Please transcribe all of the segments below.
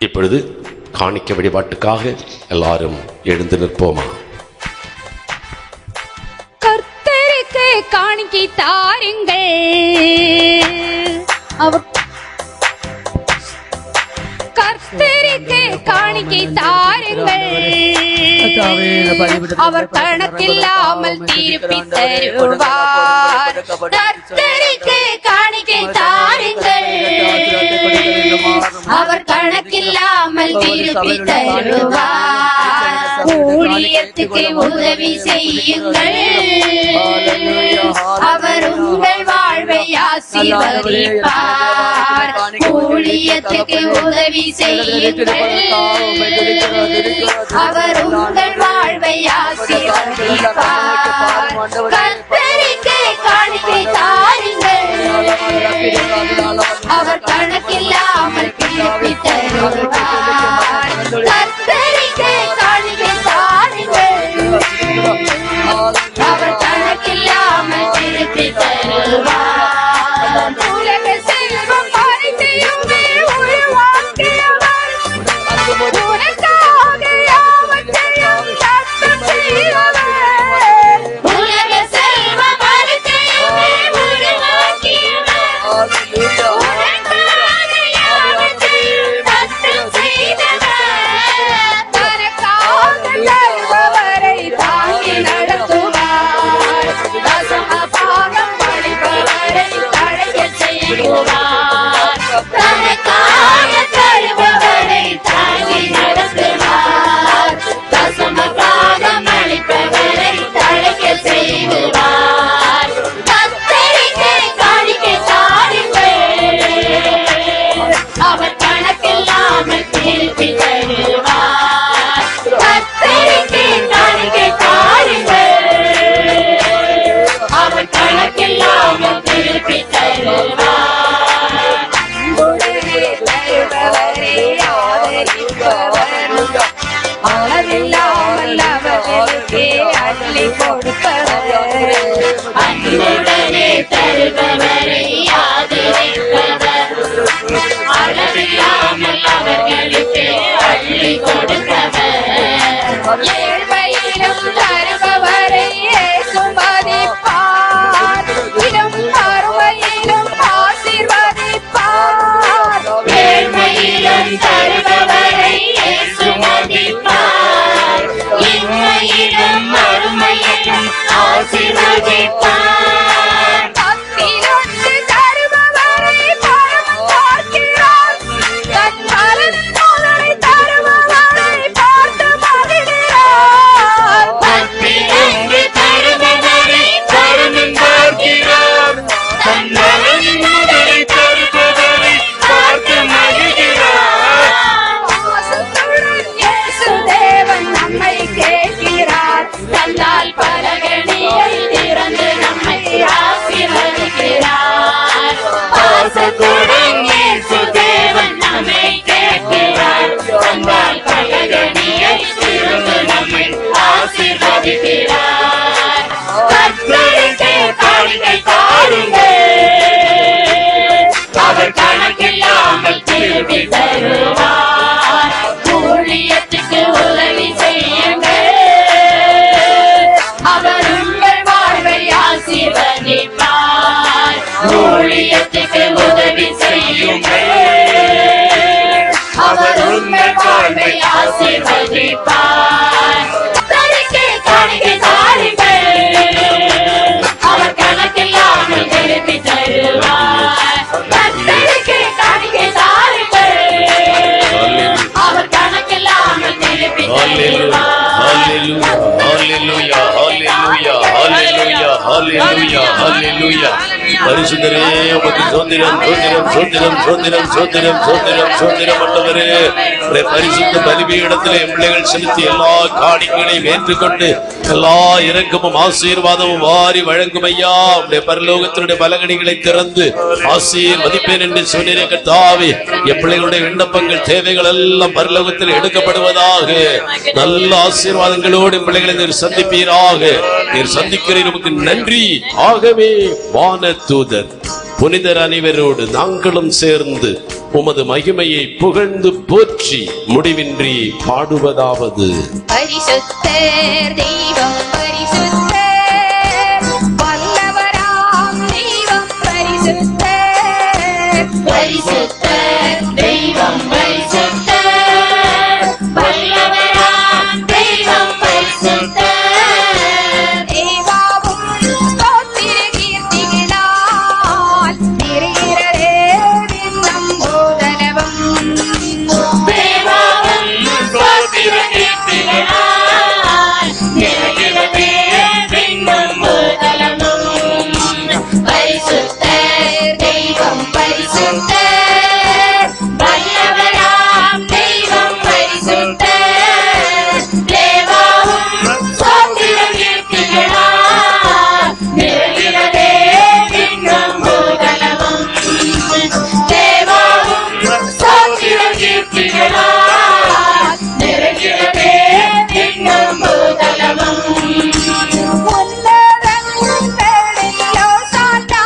இப்பொழுது காணிக்க வழிபாட்டுக்காக எல்லாரும் எழுந்து நிற்போமா? கர்த்தருக்கு காணிக்கை தாருங்கள். கர்த்தருக்கு காணிக்கை தாருங்கள். அவர் கணக்கில்லாமல் திருப்பி தருவார். கர்த்தருக்கு காணிக்கை தாருங்கள். அவர் கணக்கில்லாமல் திருப்பி தருவார். ஊழியத்துக்கு உதவி செய்யுங்கள். அவர் உங்கள் வாழ்வை ஆசீர்வதிப்பார். ஊழியத்துக்கு உதவி செய்யுங்கள். அவர் உங்கள் வாழ்வை ஆசீர்வதிப்பார். கர்த்தருக்கு காணிக்கை தாருங்கள். அவர் கணக்கில்லாமல் திருப்பி தருவார். கர்த்தருக்கு காணிக்கை தாருங்கள். அவர் கணக்கில்லாமல் திருப்பி தருவார். உலக செல்வம் அனைத்தையுமே உருவாக்கியவர். உனக்காக யாவற்றையும் நன்மை செய்தவர். உலக செல்வம் அனைத்தையுமே உருவாக்கியவர். உனக்காக யாவற்றையும் நன்மை செய்தவர். தனக்காக தருபவரை தாங்கி நடத்துவார். தசம பாகம் அளிப்பவரை தழைக்க செய்வார். தனக்காக தருபவரை தாங்கி நடத்துவார். தசம பாகம் அளிப்பவரை தழைக்க செய்வார். கர்த்தருக்கு காணிக்கை தாருங்கள். அவர் கணக்கில்லாமல் திருப்பி தருவார். கர்த்தருக்கு காணிக்கை தாருங்கள். அவர் கணக்கில்லாமல் திருப்பி தருவார். உடனே தருபவரை ஆதரிப்பவர். அளவில்லாமல் அவர்களுக்கு அள்ளி கொடுப்பவர். அன்புடனே தருபவரை ஆதரிப்பவர். அளவில்லாமல் அவர்களுக்கு அள்ளி கொடுப்பவர். ஏழ்மையிலும் தருபவரை சுமதிப்பார். இடும் அருமையிலும் ஆசீர்வதிப்பார். ஏழ்மையிலும் தருபவரை சுமதிப்பார். இன்மையிலும் அருமையிலும் ஆசீர்வதிப்பார். பத்திரொன்று தருபவரை பரமன் பார்க்கிறார். தன் மரணங்களை தருபவரை பார்த்து மகிழ்கிறார். பத்திரொன்று தருபவரை பரமன் பார்க்கிறார். தன் மரணங்களை தருபவரை பார்த்து மகிழ்கிறார். வாசத்துடன் இயேசு தேவன் நம்மை கேட்கிறார். தந்தால் பலகணியை திறந்து நம்மை ஆசீர்வதிக்கிறார். வாசத்துடன் இயேசு தேவன் நம்மை கேட்கிறார். தந்தால் பலகணியை திறந்து நம்மை ஆசீர்வதிக்கிறார். கர்த்தருக்கு காணிக்கை தாருங்கள். அவர் கணக்கில்லாமல் திருப்பி தருவார். ஊழியத்துக்கு உதவி செய்யுங்கள். அவர் உங்கள் வாழ்வை ஆசீர்வதிப்பார். ஊழியத்துக்கு உதவி செய்யுங்கள். அவர் உங்கள் வாழ்வை ஆசீர்வதிப்பார். கர்த்தருக்கு காணிக்கை தாருங்கள். அவர் கணக்கில்லாமல் திருப்பி தருவார். கர்த்தருக்கு காணிக்கை தாருங்கள். அவர் கணக்கில்லாமல் திருப்பி தருவார். பரிசுத்தரே உமக்கு சோத்திரம் சோத்திரம் சோத்திரம் சோத்திரம் சோத்திரம் சோத்திரம் சோத்திரம் ஆண்டவரே. பரிசுத்த பலிபீடத்திலே பிள்ளைகள் செலுத்தி எல்லா காணிக்கைகளையும் ஏற்றுக்கொண்டு எல்லா இரக்கமும் ஆசீர்வாதமும் வாரி வழங்கும் ஐயா. உடைய பரலோகத்தினுடைய பலகணிகளை திறந்து ஆசீர்வதிப்பேன் என்று சொன்னீரே கர்த்தாவே. எப்பிள்ளைகளுடைய விண்ணப்பங்கள் தேவைகள் எல்லாம் பரலோகத்தில் எடுக்கப்படுவதாக. நல்ல ஆசீர்வாதங்களோடு பிள்ளைகளை நீர் சந்திப்பீராக. நீர் சந்திக்கிறீர், நமக்கு நன்றி. ஆகவே வான தூதர் புனிதர் அனைவரோடு நாங்களும் சேர்ந்து உமது மகிமையை புகழ்ந்து போற்றி முடிவின்றி பாடுவதாவது. பரிசுத்தர் தெய்வம் பரிசுத்தர், வல்லவராம் தெய்வம் பரிசுத்தர். பரிசுத்தர் தெய்வம் பரிசுத்தர், வல்லவராம் தெய்வம் பரிசுத்தர். தேவாவும் ஸ்தோத்திர கீர்த்திகளால் நிறைகிறதே விண்ணம் பூதலமும். தேவாவும் ஸ்தோத்திர கீர்த்திகளால் நிறைகிறதே விண்ணம் பூதலமும். பரிசுத்தர் தெய்வம் பரிசுத்தர், வல்லவராம் தெய்வம் பரிசுத்தர். தேவாவும் ஸ்தோத்திர கீர்த்திகளால் நிறைகிறதே விண்ணம் பூதலமும். தேவாவும் ஸ்தோத்திர கீர்த்திகளால் நிறைகிறதே விண்ணம் பூதலமும். உன்னதங்களில் ஓசானா,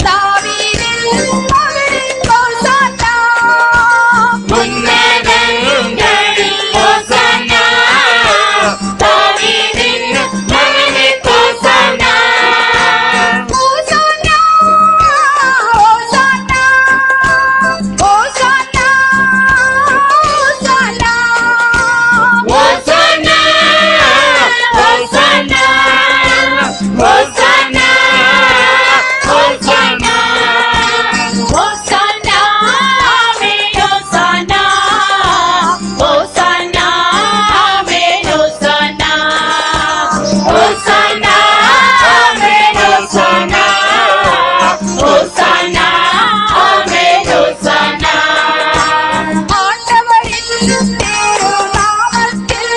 தாவீதின் மகனின் ஓசானா. உன்னதங்களில் ஓசானா, தாவீதின் மகனின் ஓசானா. ஓசானா, ஓசானா, ஓசானா, ஓசானா. ஓசானா, ஓசானா, ஓசானா, ஓசானா. ஓசானா, ஆமென் ஓசானா. ஓசானா, ஆமென் ஓசானா. ஓசானா, ஆமென் ஓசானா. ஓசானா, ஆமென் ஓசானா. ஆண்டவரின் திருநாமத்தில்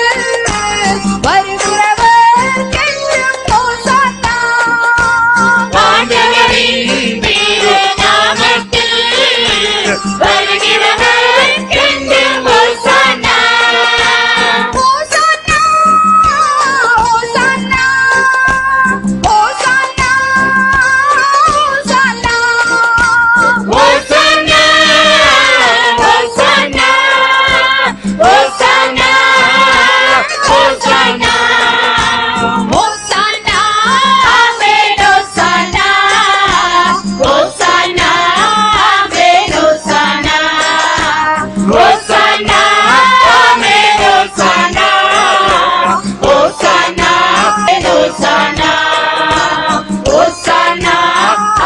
வருகிறவர் என்றும் ஓசானா. ஆண்டவரின் திருநாமத்தில் வருகிறவர் என்றும் ஓசானா. ஓசானா, ஓசானா, ஓசானா, ஓசானா. ஓசானா, ஓசானா, ஓசானா, ஓசானா. ஓசானா, ஆமென் ஓசானா. ஓசானா, ஆமென் ஓசானா. ஓசானா, ஆமென் ஓசானா. ஓசானா, ஆமென் ஓசானா. ஓசானா,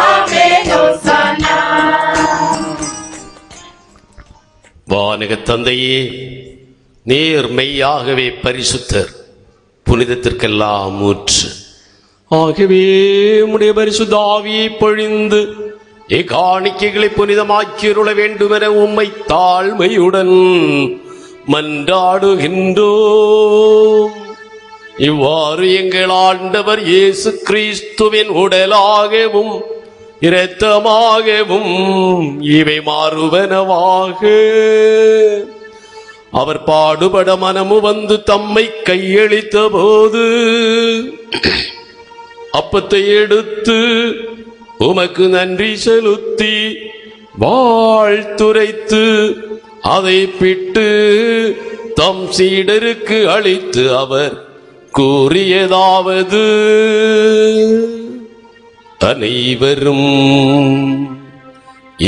ஆமென் ஓசானா. வானக தந்தையே, நீர் மெய்யாகவே பரிசுத்தர், புனிதத்திற்கெல்லாம் ஊற்று. ஆகவே உம்முடைய பரிசுத்த ஆவியை பொழிந்து இக்காணிக்கைகளை புனிதமாக்கியுள்ள வேண்டுமென உம்மை தாழ்மையுடன் மன்றாடுகின்றோம். இவ்வாறு எங்கள் ஆண்டவர் இயேசு கிறிஸ்துவின் உடலாகவும் இரத்தமாகவும் இவை மாறுவனவாக. அவர் பாடுபட மனமு வந்து தம்மை கையளித்த போது அப்பத்தை எடுத்து உமக்கு நன்றி செலுத்தி வாழ்த்துரைத்து அதை பிட்டு தம் சீடருக்கு அளித்து அவர் கூறியதாவது: அனைவரும்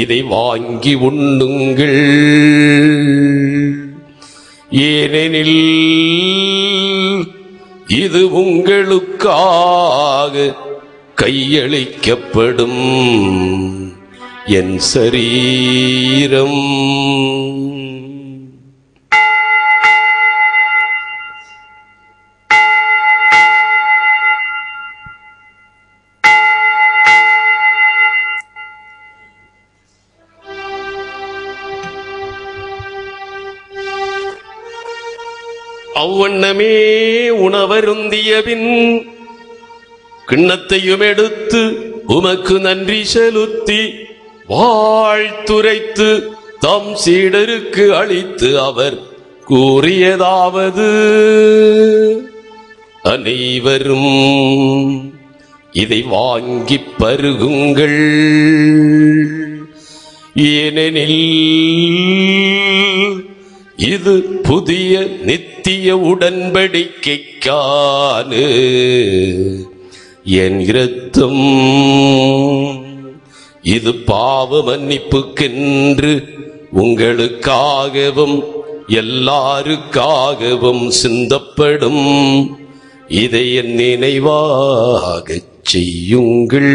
இதை வாங்கி உண்ணுங்கள், ஏனெனில் இது உங்களுக்காக கையளிக்கப்படும் என் சரீரம். அவ்வண்ணமே உணவருந்தியபின் கிண்ணத்தையும் எடுத்து உமக்கு நன்றி செலுத்தி வாழ்த்துரைத்து தம் சீடருக்கு அளித்து அவர் கூறியதாவது: அனைவரும் இதை வாங்கி பருகுங்கள், ஏனெனில் இது புதிய நித்திய உடன்படிக்கைக்கான என் இரத்தம். இது பாவ மன்னிப்புக்கென்று உங்களுக்காகவும் எல்லாருக்காகவும் சிந்தப்படும். இதை என் நினைவாகச் செய்யுங்கள்.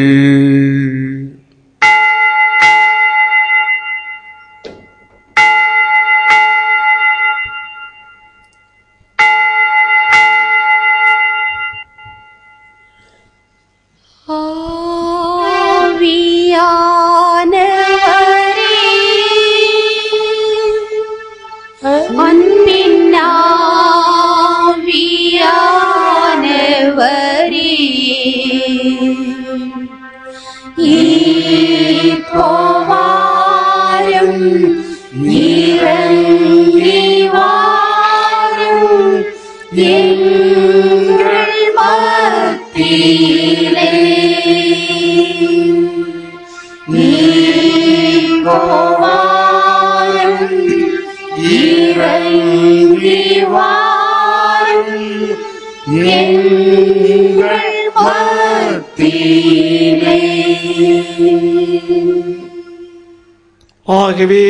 ஆகவே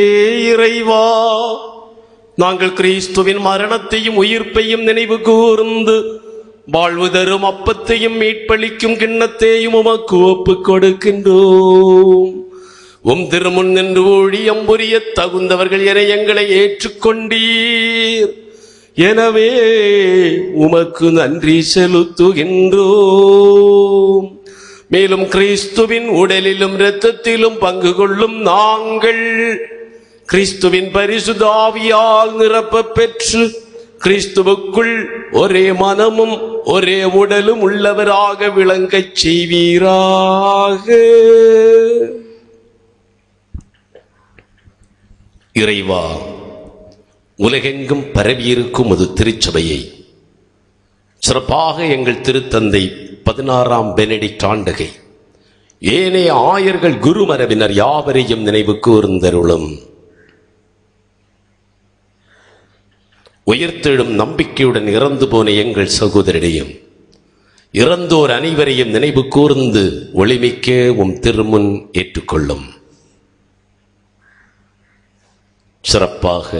இறைவா, நாங்கள் கிறிஸ்துவின் மரணத்தையும் உயிர்ப்பையும் நினைவு கூர்ந்து வாழ்வு தரும் அப்பத்தையும் மீட்பளிக்கும் கிண்ணத்தையும் உமக்கு ஒப்புக் கொடுக்கின்றோம். உம் திருமுன் நின்று ஊழியம் புரிய தகுந்தவர்கள் என எங்களை ஏற்றுக்கொண்டீர். எனவே உமக்கு நன்றி செலுத்துகின்றோம். மேலும் கிறிஸ்துவின் உடலிலும் இரத்தத்திலும் பங்கு கொள்ளும் நாங்கள் கிறிஸ்துவின் பரிசுத்த ஆவியால் நிரப்ப பெற்று கிறிஸ்துவுக்குள் ஒரே மனமும் ஒரே உடலும் உள்ளவராக விளங்கச் செய்வீராக. இறைவா, உலகெங்கும் பரவியிருக்கும் ஒரு திருச்சபையை சிறப்பாக எங்கள் திருத்தந்தை 16ஆம் பெனடிக்ட் ஆண்டகை ஏனைய ஆயர்கள் குருமரபினர் யாவரையும் நினைவு கூர்ந்தருளும். உயிர்த்தெழும் நம்பிக்கையுடன் இறந்து போன எங்கள் சகோதரரையும் இறந்தோர் அனைவரையும் நினைவு கூர்ந்து ஒளிமிக்க உம் திருமுன் ஏற்றுக்கொள்ளும். சிறப்பாக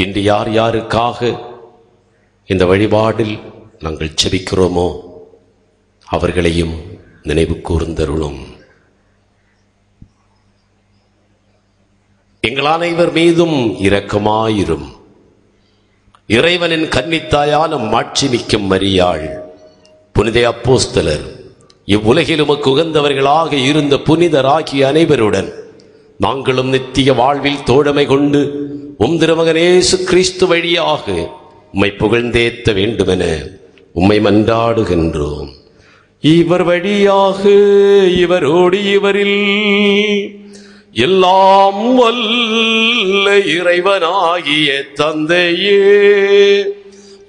இன்று யார் யாருக்காக இந்த வழிபாடில் நாங்கள் செபிக்கிறோமோ அவர்களையும் நினைவு கூர்ந்தருளும். எங்கள் அனைவர் மீதும் இரக்கமாயிரும். இறைவனின் கன்னித்தாயான மாட்சிமிக்கும் மரியாள், புனித அப்போஸ்தலர், இவ்வுலகில் உமக்கு உகந்தவர்களாக இருந்த புனிதராகிய அனைவருடன் நாங்களும் நித்திய வாழ்வில் தோழமை கொண்டு உம் திருமகன் இயேசு கிறிஸ்து வழியாக உம்மை புகழ்ந்தேத்த வேண்டுமென உம்மை மன்றாடுகின்றோம். இவர் வழியாக இவரோடு இவரில் எல்லாம் வல்ல இறைவனாகிய தந்தையே,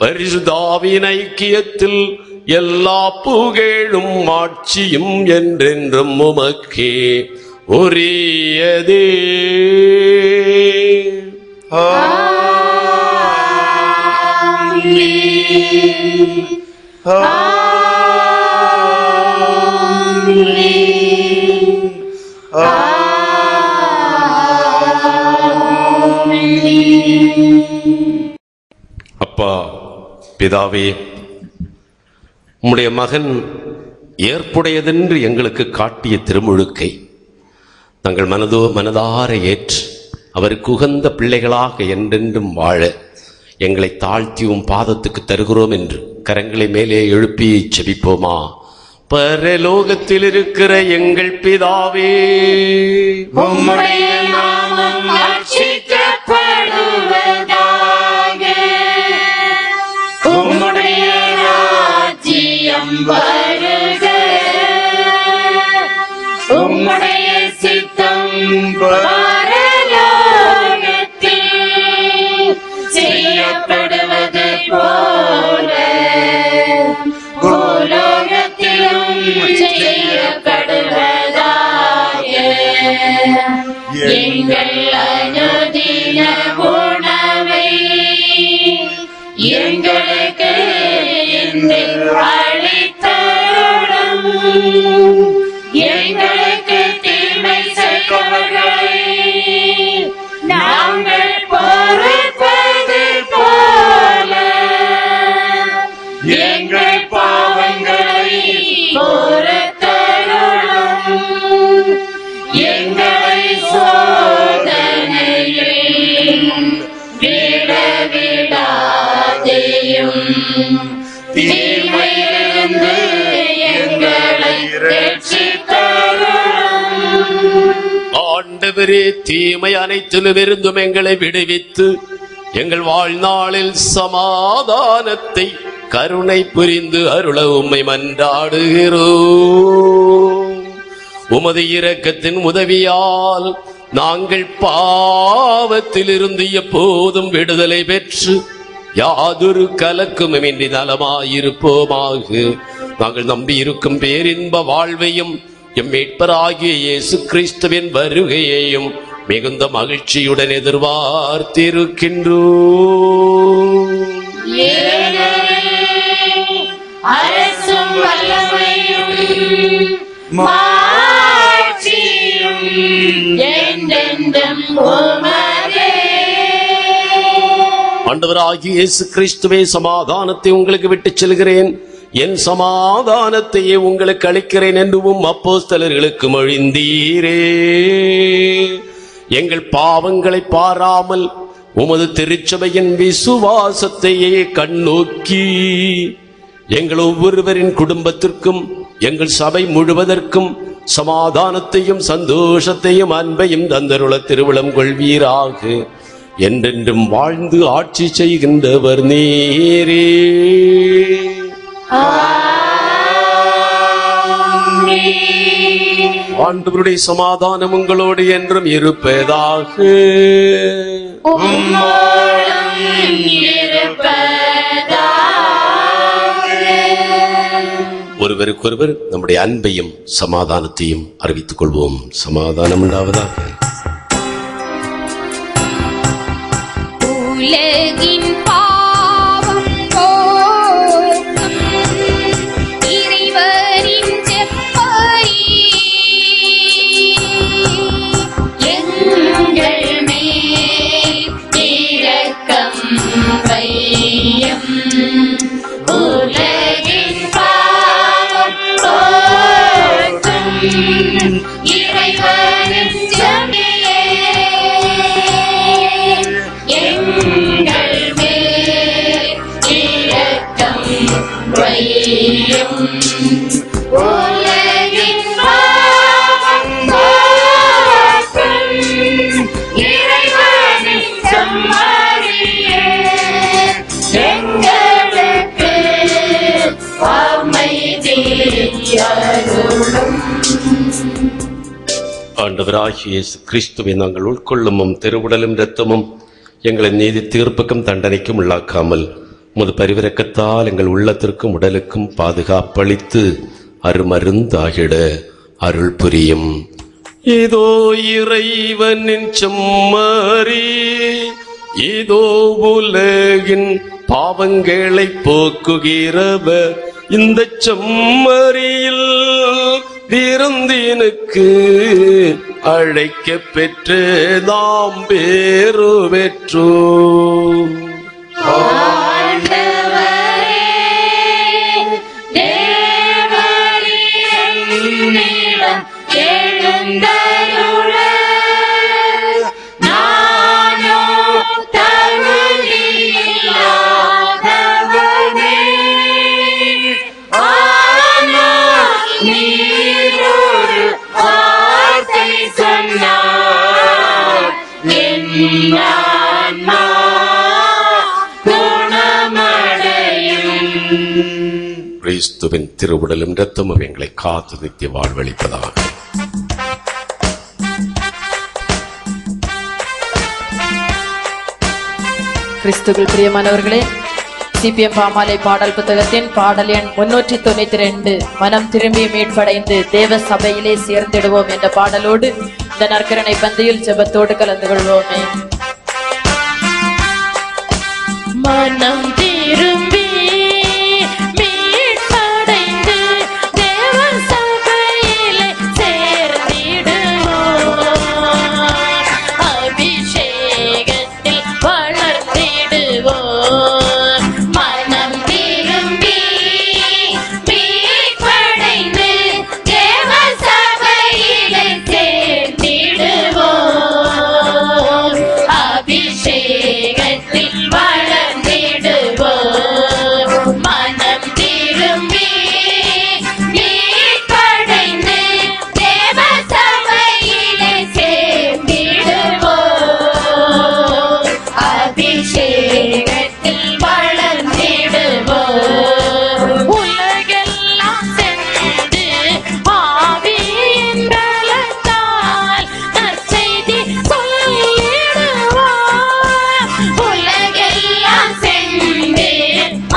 பரிசுத்த ஆவியின் ஐக்கியத்தில் எல்லா புகழும் ஆட்சியும் என்றென்றும் உமக்கே உரியதே. அப்பா பிதாவே, உம்முடைய மகன் ஏற்புடையதென்று எங்களுக்கு காட்டிய திருமுழுக்கை நாங்கள் மனதார ஏற்று அவருக்கு உகந்த பிள்ளைகளாக என்றென்றும் வாழ எங்களை தாழ்த்தியும் பாதத்துக்கு தருகிறோம் என்று கரங்களை மேலே எழுப்பி செபிப்போமா. பரலோகத்தில் இருக்கிற எங்கள் பிதாவே, உம்முடைய நாமம் அர்ச்சிக்கப்படுவதாக. உம்முடைய ராஜ்யம் வருக. உம்முடைய சித்தம் பரலோகத்தில் செய்யப்படுவது போல பூலோகத்திலும் செய்யப்படுவதாக. அனுதின உணவை எங்களுக்கு இன்று அளித்தருளும். எங்களுக்கு தீமை செய்தவர்களை நாங்கள் பொறுப்பது போல எங்கள் பாவங்களை பொறுத்தருளும். எங்களை சோதனையில் விடவிடாதேயும், தீமையிலிருந்து எங்களை ரட்சித்தருளும். ஆண்டவரே, தீமை அனைத்திலுமிருந்தும் எங்களை விடுவித்து எங்கள் வாழ்நாளில் சமாதானத்தை கருணை புரிந்து அருள உம்மை மன்றாடுகிறோம். உமது இரக்கத்தின் உதவியால் நாங்கள் பாவத்திலிருந்து எப்போதும் விடுதலை பெற்று யாதொரு கலக்கமுமின்றி நலமாயிருப்போமாக. நாங்கள் நம்பியிருக்கும் பேரின்ப வாழ்வையும் எம் மீட்பராகிய இயேசு கிறிஸ்துவின் வருகையையும் மிகுந்த மகிழ்ச்சியுடன் எதிர்பார்த்திருக்கின்றோம். அரசும் வல்லமையும் மாட்சியும் என்றென்றும் உமதே. ஆண்டவராகிய இயேசு கிறிஸ்துவே, சமாதானத்தை உங்களுக்கு விட்டுச் செல்கிறேன், என் சமாதானத்தையே உங்களுக்கு அளிக்கிறேன் என்றும் அப்போஸ்தலர்களுக்கு மொழிந்தீரே. எங்கள் பாவங்களை பாராமல் உமது திருச்சபையின் விசுவாசத்தையே கண்ணோக்கி எங்கள் ஒவ்வொருவரின் குடும்பத்திற்கும் எங்கள் சபை முழுவதற்கும் சமாதானத்தையும் சந்தோஷத்தையும் அன்பையும் தந்தருள திருவுளம் கொள்வீராக. என்றென்றும் வாழ்ந்து ஆட்சி செய்கின்றவர் நீரே. ஆண்டவருடைய சமாதானம் உங்களோடு என்றும் இருப்பதாக. ஒருவருக்கொருவர் நம்முடைய அன்பையும் சமாதானத்தையும் அறிவித்துக் கொள்வோம். சமாதானம் உண்டாவதாக. உலகின் பாவம் போக்கும் இறைவனின் செப்பரி எங்கள் மேல் இரக்கம் வையும். உலகின் பாவம் போக்கும் இறைவனின் செப்பரியே எங்கள் மேல் இரக்கம் வையும். உலகின் பாவம் போக்கும் இறைவனின் செம்மறியே எங்களுக்கு அமைதி அருளும். ஆண்டவராகிய இயேசு கிறிஸ்துவை நாங்கள் உட்கொள்ளும் திருவுடலும் இரத்தமும் எங்களை நீதி தீர்ப்புக்கும் தண்டனைக்கும் உள்ளாக்காமல் உமது பரிவிரக்கத்தால் எங்கள் உள்ளத்திற்கும் உடலுக்கும் பாதுகாப்பளித்து அருமருந்தாகிட அருள் புரியும். இதோ இறைவனின் செம்மறி, இதோ உலகின் பாவங்களை போக்குகிறவர், இந்த செம்மறியில் விருந்தினுக்கு அழைக்க பெற்று நாம் பேறு பெற்றோம். கிறிஸ்துவின் திருவுடலும் இரத்தமும் எங்களை காத்து நித்திய வாழ்வளிப்பதாக. கிறிஸ்துவில் பிரியமானவர்களே, சிபிஎம் பாமாலை பாடல் புத்தகத்தின் பாடல் எண் 392 மனம் திரும்பி மீட்படைந்து தேவ சபையிலே சேர்ந்திடுவோம் என்ற பாடலோடு இந்த நற்கருணை பந்தியில் ஜெபத்தோடு கலந்து கொள்வோமே. மனம் திரும்பி மீட்படைந்து தேவ சபையிலே சேர்ந்திடுவோம். அபிஷேகத்தில் வளர்ந்திடுவோம். மனம் திரும்பி மீட்படைந்து தேவ சபையிலே சேர்ந்திடுவோம். அபிஷேகத்தில் வளர்ந்திடுவோம். மனம் திரும்பி மீட்படைந்து தேவ சபையிலே சேர்ந்திடுவோம். அபிஷேகத்தில் வளர்ந்திடுவோம். உலகெல்லாம் சென்று ஆவியின் பலத்தால் நற்செய்தி சொல்லிடுவோம். உலகெல்லாம் சென்று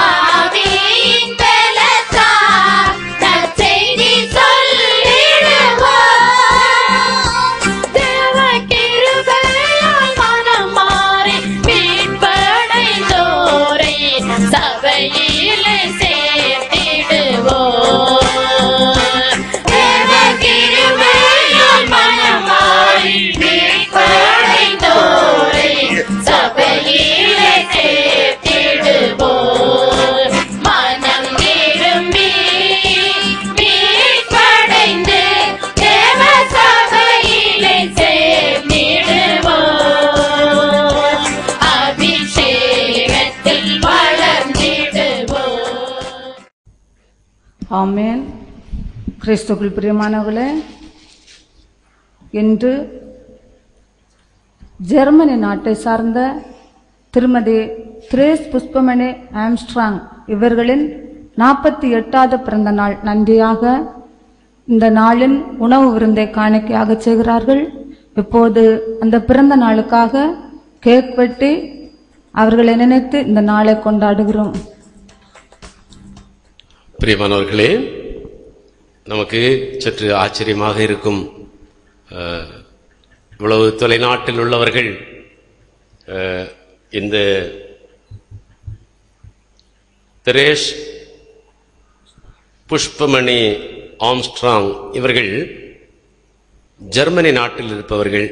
ஆவியின் பலத்தால் நற்செய்தி சொல்லிடுவோம். தேவ கிருபையால் மனம் மாறி மீட்படைந்தோரை சபையிலே சேர்த்திடுவோம். தேவ கிருபையால் மனம் மாறி மீட்படைந்தோரை சபையிலே சேர்த்திடுவோம். மனம் திரும்பி மீட்படைந்து தேவ சபையிலே சேர்ந்திடுவோம். அபிஷேகத்தில் வளர்ந்திடுவோம். ஆமென். கிறிஸ்துவுக்குள் பிரியமானவர்களே, இன்று ஜெர்மனி நாட்டை சார்ந்த திருமதி திரேஸ் புஷ்பமணி ஆம்ஸ்ட்ராங் இவர்களின் 48வது பிறந்த நாள் நன்றியாக இந்த நாளின் உணவு விருந்தை காணிக்கையாக செய்கிறார்கள். இப்போது அந்த பிறந்த நாளுக்காக கேக் வெட்டி அவர்களை நினைத்து இந்த நாளை கொண்டாடுகிறோம். பிரியமானவர்களே, நமக்கு சற்று ஆச்சரியமாக இருக்கும். இவ்வளவு தொலைநாட்டில் உள்ளவர்கள் இந்த திரேஸ் புஷ்பமணி ஆம்ஸ்ட்ராங் இவர்கள் ஜெர்மனி நாட்டில் இருப்பவர்கள்,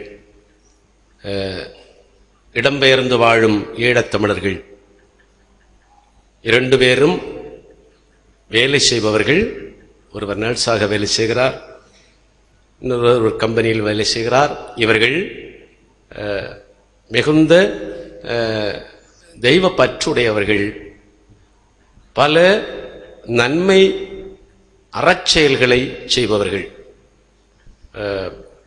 இடம்பெயர்ந்து வாழும் ஈழத்தமிழர்கள். 2 பேரும் வேலை செய்பவர்கள். ஒருவர் நர்ஸாக வேலை செய்கிறார், இன்னொரு கம்பெனியில் வேலை செய்கிறார். இவர்கள் மிகுந்த தெய்வ பற்றுடையவர்கள். பல நன்மை அறச்செயல்களை செய்பவர்கள்.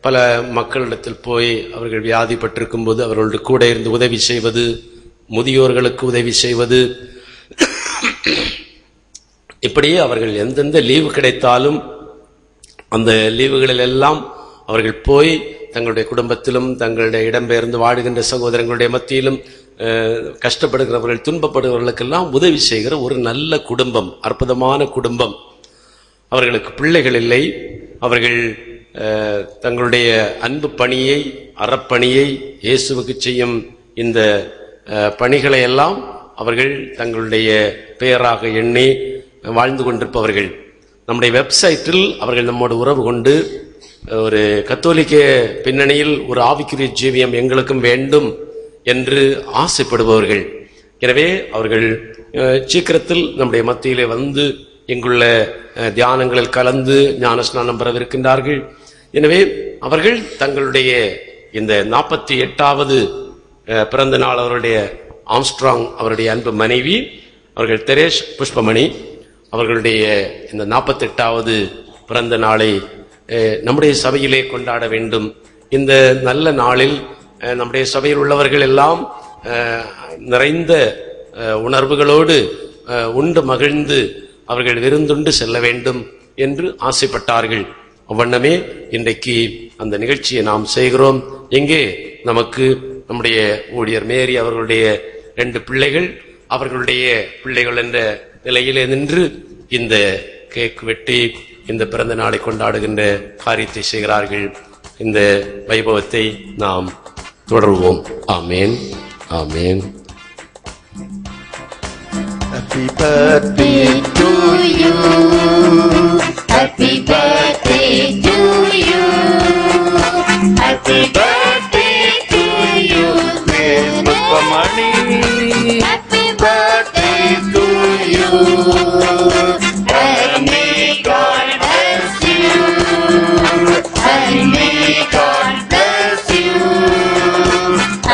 பல மக்களிடத்தில் போய் அவர்கள் வியாதிப்பட்டிருக்கும் போது அவர்களோடு கூட இருந்து உதவி செய்வது, முதியோர்களுக்கு உதவி செய்வது, இப்படியே அவர்கள் எந்தெந்த லீவு கிடைத்தாலும் அந்த லீவுகளில் எல்லாம் அவர்கள் போய் தங்களுடைய குடும்பத்திலும் தங்களுடைய இடம்பெயர்ந்து வாழுகின்ற சகோதரங்களுடைய மத்தியிலும் கஷ்டப்படுகிறவர்கள், துன்பப்படுகிறவர்களுக்கெல்லாம் உதவி செய்கிற ஒரு நல்ல குடும்பம், அற்புதமான குடும்பம். அவர்களுக்கு பிள்ளைகள் இல்லை. அவர்கள் தங்களுடைய அன்பு பணியை, அறப்பணியை, இயேசுவுக்கு செய்யும் இந்த பணிகளை எல்லாம் அவர்கள் தங்களுடைய பெயராக எண்ணி வாழ்ந்து கொண்டிருப்பவர்கள். நம்முடைய வெப்சைட்டில் அவர்கள் நம்மோடு உறவு கொண்டு ஒரு கத்தோலிக்க பின்னணியில் ஒரு ஆவிக்குரிய ஜீவியம் எங்களுக்கும் வேண்டும் என்று ஆசைப்படுபவர்கள். எனவே அவர்கள் சீக்கிரத்தில் நம்முடைய மத்தியிலே வந்து இங்குள்ள தியானங்களில் கலந்து ஞானஸ்நானம் பெறவிருக்கின்றார்கள். எனவே அவர்கள் தங்களுடைய இந்த 48வது பிறந்த நாள் அவருடைய ஆம்ஸ்ட்ராங் அவருடைய அன்பு மனைவி அவர்கள் திரேஸ் புஷ்பமணி அவர்களுடைய இந்த 48வது பிறந்த நாளை நம்முடைய சபையிலே கொண்டாட வேண்டும். இந்த நல்ல நாளில் நம்முடைய சபையில் உள்ளவர்கள் எல்லாம் நிறைந்த உணர்வுகளோடு உண்டு மகிழ்ந்து அவர்கள் விருந்துண்டு செல்ல வேண்டும் என்று ஆசைப்பட்டார்கள். அவ்வண்ணமே இன்றைக்கு அந்த நிகழ்ச்சியை நாம் செய்கிறோம். எங்கே நமக்கு நம்முடைய ஊழியர் மேரி அவர்களுடைய 2 பிள்ளைகள் அவர்களுடைய பிள்ளைகள் என்ற நிலையிலே நின்று இந்த கேக் வெட்டி இந்த பிறந்த நாளை கொண்டாடுகின்ற காரியத்தை செய்கிறார்கள். இந்த வைபவத்தை நாம் தொடர்வோம். ஆமேன், ஆமேன். Happy birthday to you. Happy birthday to you. Happy birthday to you. Puspamani. Happy birthday to you. And may God bless you. And may God bless you.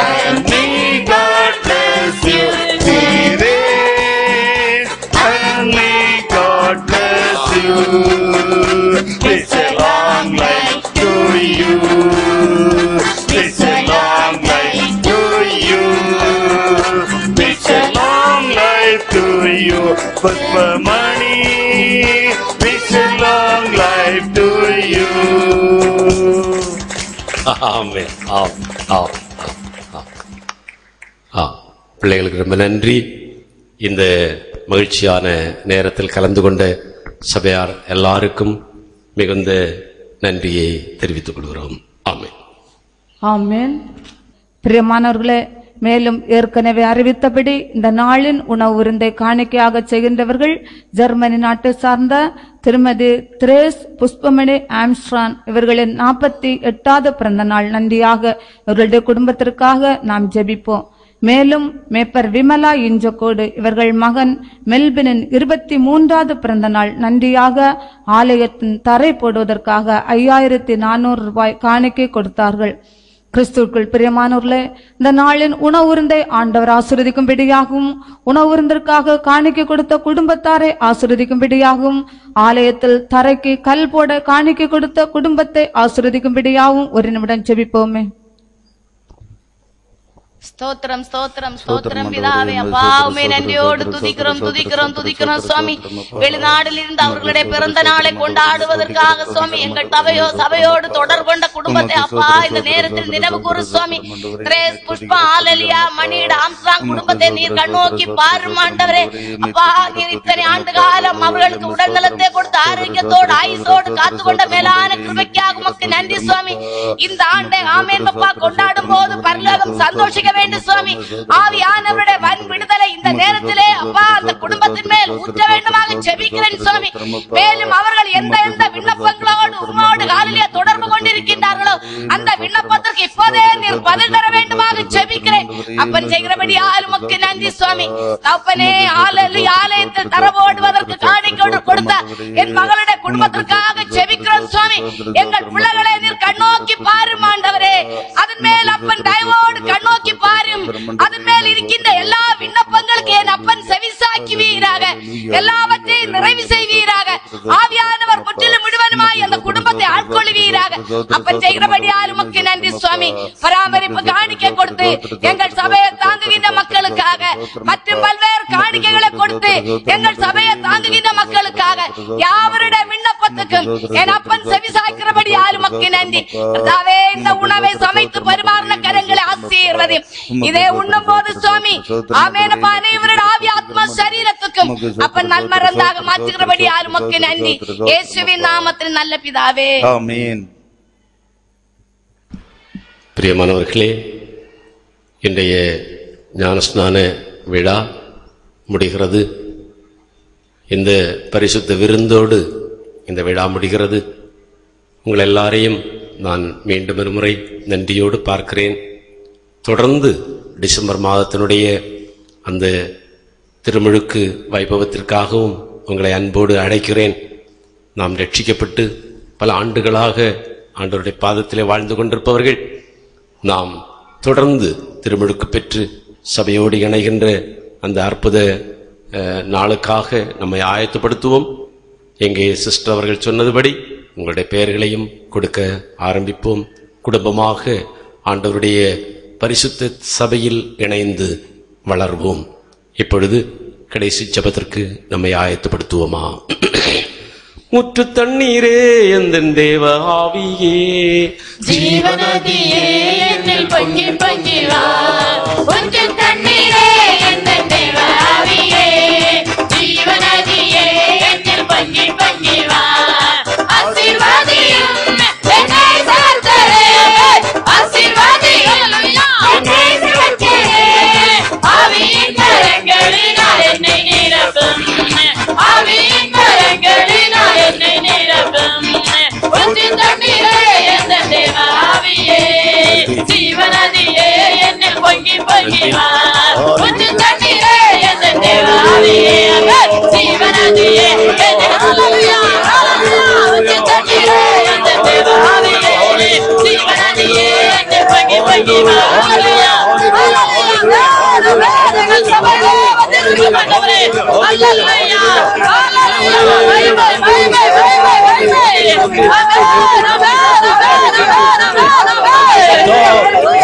And may God bless you. And may God bless you. It's a long life to you. It's a long life to you. It's a long life to you. Puspamani. It's a long life to you. ஆமென். ஆம், ஆம், ஆம், ஆம். பிள்ளைகளுக்கு ரொம்ப நன்றி. இந்த மகிழ்ச்சியான நேரத்தில் கலந்து கொண்ட சபையார் எல்லாருக்கும் மிகுந்த நன்றியை தெரிவித்துக் கொள்கிறோம். ஆமென். ஆமென். பிரியமானவர்களே, மேலும் ஏற்கனவே அறிவித்தபடி இந்த நாளின் உணவு விருந்தை காணிக்கையாக செய்கின்றவர்கள் ஜெர்மனி நாட்டை சார்ந்த திருமதி திரேஸ் புஷ்பமணி ஆம்ஸ்ட்ராங் இவர்களின் 48வது பிறந்த நாள் நன்றியாக இவர்களுடைய குடும்பத்திற்காக நாம் ஜெபிப்போம். மேலும் மேப்பர் விமலா இஞ்சக்கோடு இவர்கள் மகன் மெல்பினின் 23வது பிறந்த நாள் நன்றியாக ஆலயத்தின் தரை போடுவதற்காக 5400 ரூபாய் காணிக்கை கொடுத்தார்கள். கிறிஸ்துவுக்குள் பிரியமானவர்களே, இந்த நாளின் உணவு விருந்தை ஆண்டவர் ஆசீர்வதிக்கும்படியாகவும் உணவு விருந்திற்காக காணிக்கை கொடுத்த குடும்பத்தாரை ஆசீர்வதிக்கும்படியாகவும் ஆலயத்தில் தரைக்கு கல் போட காணிக்கை கொடுத்த குடும்பத்தை ஆசீர்வதிக்கும்படியாகவும் ஒரு நிமிடம் ஜெபிப்போமே. ஸ்தோத்திரம் ஸ்தோத்திரம் ஸ்தோத்திரம் பிதாவே. அப்பா உம்மை நன்றியோடு துதிக்கிறோம் துதிக்கிறோம் துதிக்கிறோம் சுவாமி. வெளிநாட்டில் இருந்து அவர்களுடைய பிறந்த நாளை கொண்டாடுவதற்காக சுவாமி எங்கள் சபையோடு தொடர்பு கொண்ட குடும்பத்தை அப்பா இந்த நேரத்தில் நினைவு கூறு சுவாமி. திரேஸ், புஷ்பா, ஆலலியா, மணியிட, ஆம்ஸ்ட்ராங் குடும்பத்தை நீர் கண்ணோக்கி பாரும் ஆண்டவரே. அப்பா நீர் இத்தனை ஆண்டு காலம் அவர்களுக்கு உடல் நலத்தை கொடுத்து ஆரோக்கியத்தோடு ஆயுசோடு காத்து கொண்ட மேலான கிருபைக்காக உமக்கு நன்றி சுவாமி. இந்த ஆண்டை ஆமேன் அப்பா கொண்டாடும் போது பரலோகம் சந்தோஷிக்க வேண்டும் சுவாமி. ஆவியானவருடைய வன் விடுதலை இந்த நேரத்திலே அப்பா அந்த குடும்பத்தின் மேல் ஊற்ற வேண்டுமாக ஜெபிக்கிறேன் சுவாமி. மேலும் அவர்கள் எந்த எந்த விண்ணப்பங்களோடு உம்மோடு காலையிலே தொடர்பு கொண்டிருக்கின்றார்களோ அந்த விண்ணப்பத்திற்கு இப்போதே நீர் பதில் தர வேண்டுமாக ஜெபிக்கிறேன். அப்பன் செய்கிறபடியால் உமக்கு நன்றி சுவாமி. அப்பனே ஆலயத்தில் தரவோடுவதற்கு காணிக்கை கொடுத்த என் மகளுடைய குடும்பத்திற்காக ஜெபிக்கிறோம் சுவாமி. எங்கள் பிள்ளைகளை நீர் கண்ணோக்கி பாரும் ஆண்டவரே. அதன் மேல் அப்பன் தயவோடு கண்ணோக்கி பாரும். அதன் மேல் இருக்கின்ற எல்லா விண்ணப்பங்களுக்கு என் அப்பன் செவிசாக்குவீராக. எல்லாவற்றையும் நிறைவு செய்வீராக. ஆவியானவர் முற்றிலும் முழுவதுமாய் அந்த குடும்பத்தை ஆட்கொள்வீராக. அப்பன் செய்கிறபடியால் உமக்கு நன்றி சுவாமி. பராமரிப்பு காணிக்கை கொடுத்து எங்கள் சபையை தாங்குகின்ற மக்களுக்காக மற்றும் பல்வேறு காணிக்கைகளை கொடுத்து எங்கள் சபையை தாங்குகின்ற மக்களுக்காக யாவருடைய விண்ணப்பத்துக்கும் என் அப்பன் செவிசாக்கிறபடியால் உமக்கு நன்றி. இந்த உணவை சமைத்து பரிமாறின கரங்களை ஆசீர்வதி. இதை உண்ணும் போது சுவாமி ஆமென் அனைவருடைய ஆவி ஆத்மா சரீரத்துக்கும் அப்பன் நன்மறந்தாக மாற்றுகிறபடியால் உமக்கு நன்றி. இயேசுவின் நாமத்தில் நல்ல பிதாவே, ஆமென். பிரியமானவர்களே, இன்றைய ஞானஸ்நான விழா முடிகிறது. இந்த பரிசுத்த விருந்தோடு இந்த விழா முடிகிறது. உங்கள் எல்லாரையும் நான் மீண்டும் ஒரு முறை நன்றியோடு பார்க்கிறேன். தொடர்ந்து டிசம்பர் மாதத்தினுடைய அந்த திருமுழுக்கு வைபவத்திற்காகவும் உங்களை அன்போடு அழைக்கிறேன். நாம் ரட்சிக்கப்பட்டு பல ஆண்டுகளாக ஆண்டவருடைய பாதத்திலே வாழ்ந்து கொண்டிருப்பவர்கள் நாம் தொடர்ந்து திருமுழுக்கு பெற்று சபையோடு இணைகின்ற அந்த அற்புத நாளுக்காக நம்மை ஆயத்தப்படுத்துவோம். எங்கே சிஸ்டர் அவர்கள் சொன்னதுபடி உங்களுடைய பெயர்களையும் கொடுக்க ஆரம்பிப்போம். குடும்பமாக ஆண்டவருடைய பரிசுத்த சபையில் இணைந்து வளர்வோம். இப்பொழுது கடைசி ஜெபத்திற்கு நம்மை ஆயத்தப்படுத்துவோமா? முற்று தண்ணீரே எந்தன் தேவ ஆவியே, ஜீவநதியே என்னில் பொங்கி பொங்கி வா. முற்று தண்ணீரே எந்தன் தேவ ஆவியே, ஜீவநதியே என்னில் பொங்கி பொங்கி வா. ஆசீர்வாதியும் என்னை சேர்த்தரே, பொங்கி வா ஊற்று தண்ணீரே என் தேவாவியே ஜீவநதியே ஹalleluya ஊற்று தண்ணீரே என் தேவாவியே ஜீவநதியே பொங்கி பொங்கி வா ஹalleluya வேதங்கள் சபையிலே வந்திருக்கிறவரே ஹalleluya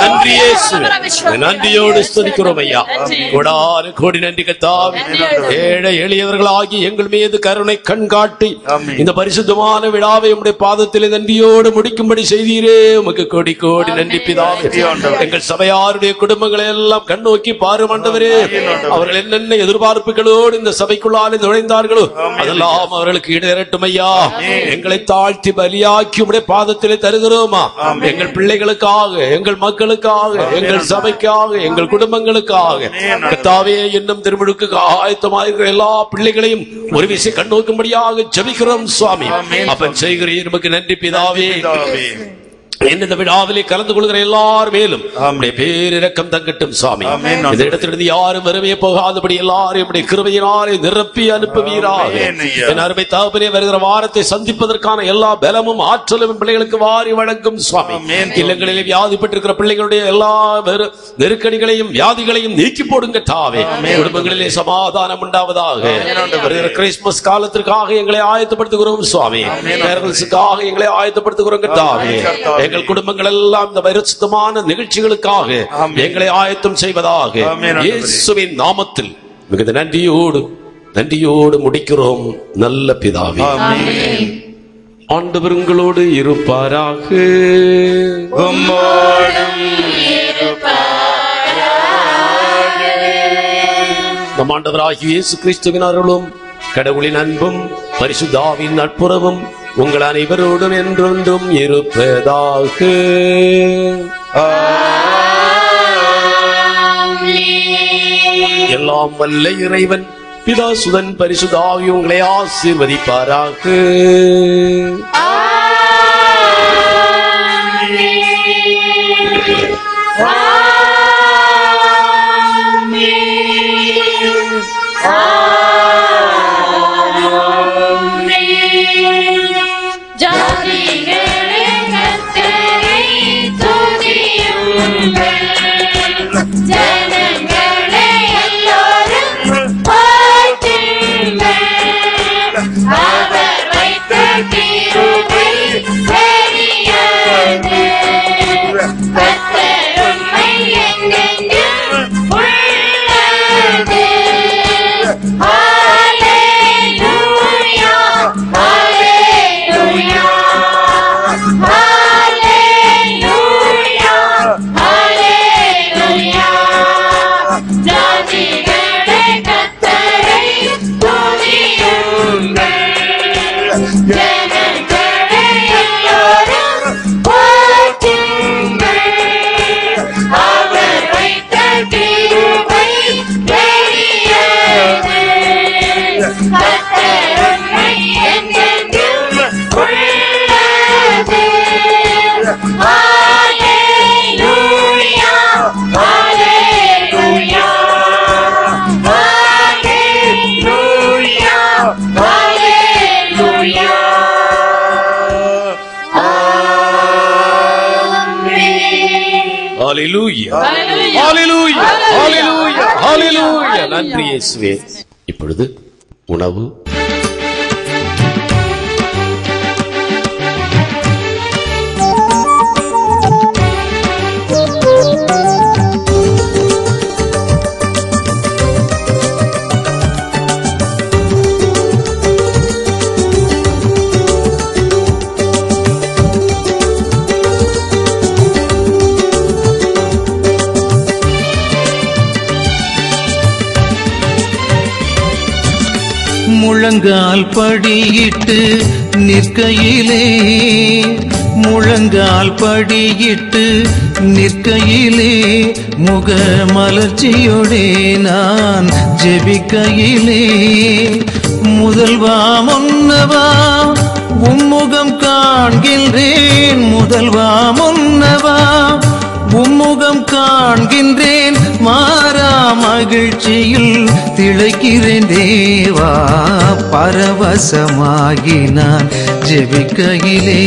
நன்றி இயேசுவே, நன்றியோடு ஸ்துதிக்கிறோம் ஐயா. கோடான கோடி நன்றி கர்த்தாவே. ஏழை எளியவர்களாகி எங்கள் மீது கருணை கண்காட்டி இந்த பரிசுத்தமான விழாவை உம்முடைய பாதத்தில் நன்றியோடு முடிக்கும்படி செய்தீரே. உமக்கு கோடி கோடி நன்றி பிதாவே. எங்கள் சபையாருடைய குடும்பங்களை எல்லாம் கண்ணோக்கி பாரும் ஆண்டவரே. அவர்கள் என்னென்ன எதிர்பார்ப்புகளோடு இந்த சபைக்குள்ளால் நுழைந்தார்களோ அதெல்லாம் அவர்களுக்கு ஈடேறட்டும் ஐயா. எங்களை தாழ்த்தி பலியாக்கி உம்முடைய பாதத்திலே தருகிறோமா. எங்கள் பிள்ளைகளுக்காக, எங்கள் மக்களுக்காக, எங்கள் சபைக்காக, எங்கள் குடும்பங்களுக்காக கர்த்தாவே இன்னும் திருமுழுக்கு ஆயத்தமாயிருக்கிற எல்லா பிள்ளைகளையும் ஒரு விசை கண்ணோக்கும்படியாக ஜெபிக்கிறோம் சுவாமி. அப்பன் செய்கிறீர், நமக்கு நன்றி பிதாவே. இந்த விழாவிலே கலந்து கொள்கிற எல்லார் மேலும் பேரிரக்கம் தங்கட்டும் சுவாமி. இந்த இடத்திலிருந்து யாரும் வரவே போகாதபடி எல்லாரும் கிருபையினாலே நிரப்பி அனுப்புவீராக. என் அருமை தகப்பனே, வருகிற வாரத்தை சந்திப்பதற்கான எல்லா பலமும் ஆற்றலும் பிள்ளைகளுக்கு வாரி வழங்கும் சுவாமி. இல்லங்களிலே வியாதிப்பட்டிருக்கிற பிள்ளைகளுடைய எல்லா நெருக்கடிகளையும் வியாதிகளையும் நீக்கி போடுங்க தாவே. குடும்பங்களிலே சமாதானம் உண்டாவதாக. வருகிற கிறிஸ்துமஸ் காலத்திற்காக எங்களை ஆயத்தப்படுத்துகிறோம் சுவாமி. கேரளத்துக்காக எங்களை ஆயத்தப்படுத்துகிறோம் தாவே. எங்கள் குடும்பங்கள் எல்லாம் இந்த பரிசுத்தமான நிகழ்ச்சிகளுக்காக எங்களை ஆயத்தம் செய்வதாக இயேசுவின் நாமத்தில் மிகுந்த நன்றியோடு முடிக்கிறோம் நல்ல பிதாவே. ஆண்டவர் உங்களோடு இருப்பாராக. நம் ஆண்டவராகிய இயேசு கிறிஸ்துவின் அருளும் கடவுளின் அன்பும் பரிசுத்தாவின் நட்புறவும் உங்கள் அனைவரோடும் என்றொன்றும் இருப்பதாக. எல்லாம் வல்ல இறைவன் பிதா சுதன் பரிசுத்தாவி உங்களை ஆசீர்வதிப்பாராக. நன்றி இயேசுவே. இப்பொழுது உணவு. முழங்கால் படியிட்டு நிற்கையிலே, முழங்கால் படியிட்டு நிற்கையிலே, முகமலர்ச்சியோடே நான் ஜெபிக்கையிலே, முதல்வா முன்னவா உம்முகம் காண்கின்றேன், முதல்வா முன்னவா உம்முகம் முகம் காண்கின்றேன், மாறா மகிழ்ச்சியில் திளைக்கிறேன் தேவா. பரவசமாகி நான் ஜெபிக்கையிலே